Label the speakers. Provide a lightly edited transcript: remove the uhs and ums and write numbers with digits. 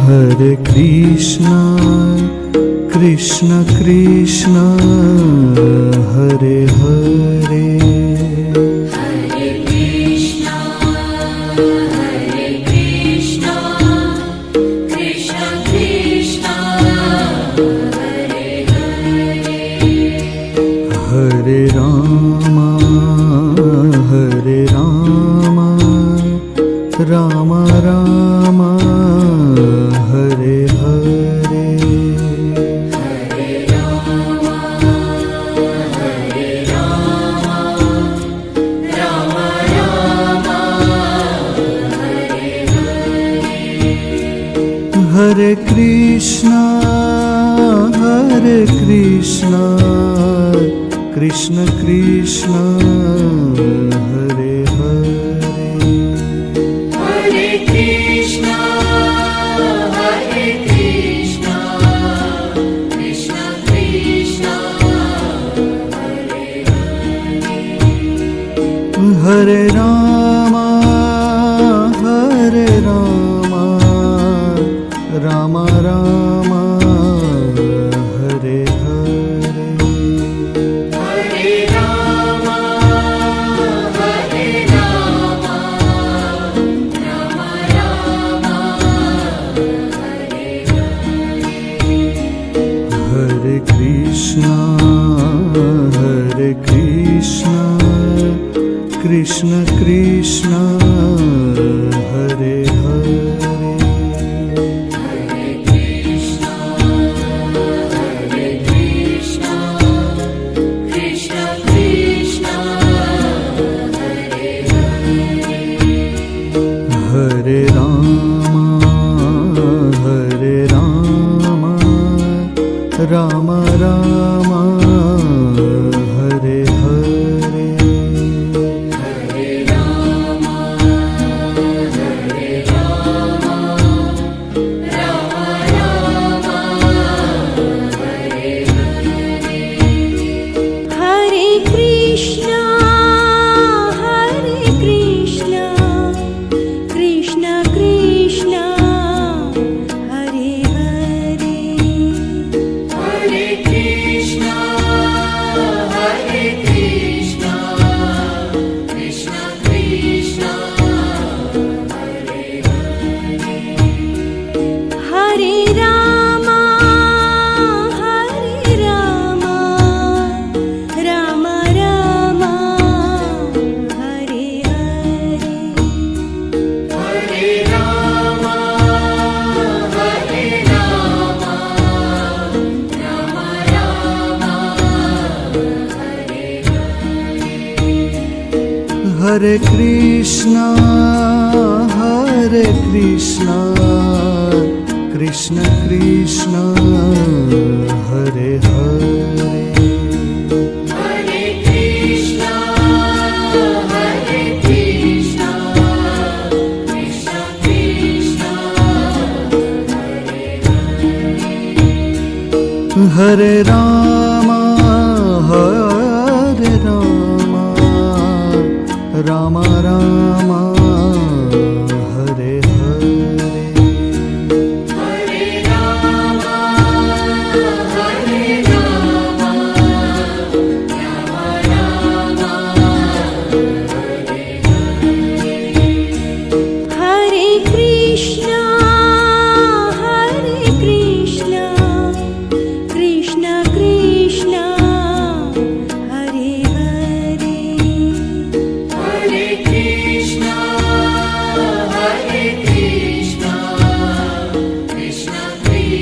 Speaker 1: Hare Krishna, Krishna Krishna, Hare Hare.
Speaker 2: Hare Krishna, Krishna Krishna, Hare Hare.
Speaker 1: Hare Rama, Rama Rama, Hare Hare.
Speaker 2: Hare Rama, Rama Rama, Hare Hare.
Speaker 1: Hare Krishna, Krishna Krishna, Hare Hare.
Speaker 2: Hare Krishna, Krishna Krishna, Hare Hare.
Speaker 1: Hare Rama, Rama Rama, Hare Hare.
Speaker 2: Hare Rama, Rama Rama, Hare Hare.
Speaker 1: Hare Krishna, Krishna Krishna, Hare Hare.
Speaker 2: Hare Krishna, Krishna Krishna, Hare Hare.
Speaker 1: Hare Rama, Rama Rama, Hare Hare.
Speaker 2: Hare Rama, Rama Rama, Hare Hare.
Speaker 3: Hare Krishna, Krishna Krishna, Hare Hare.
Speaker 2: Hare Krishna, Krishna Krishna, Hare Hare.
Speaker 3: Hare Rama, Rama Rama, Hare Hare.
Speaker 2: Hare Rama, Rama Rama, Hare Hare.
Speaker 1: Hare Krishna, Krishna Krishna, Hare Hare.
Speaker 2: Hare Krishna, Krishna Krishna, Hare Hare.
Speaker 1: Hare Rama,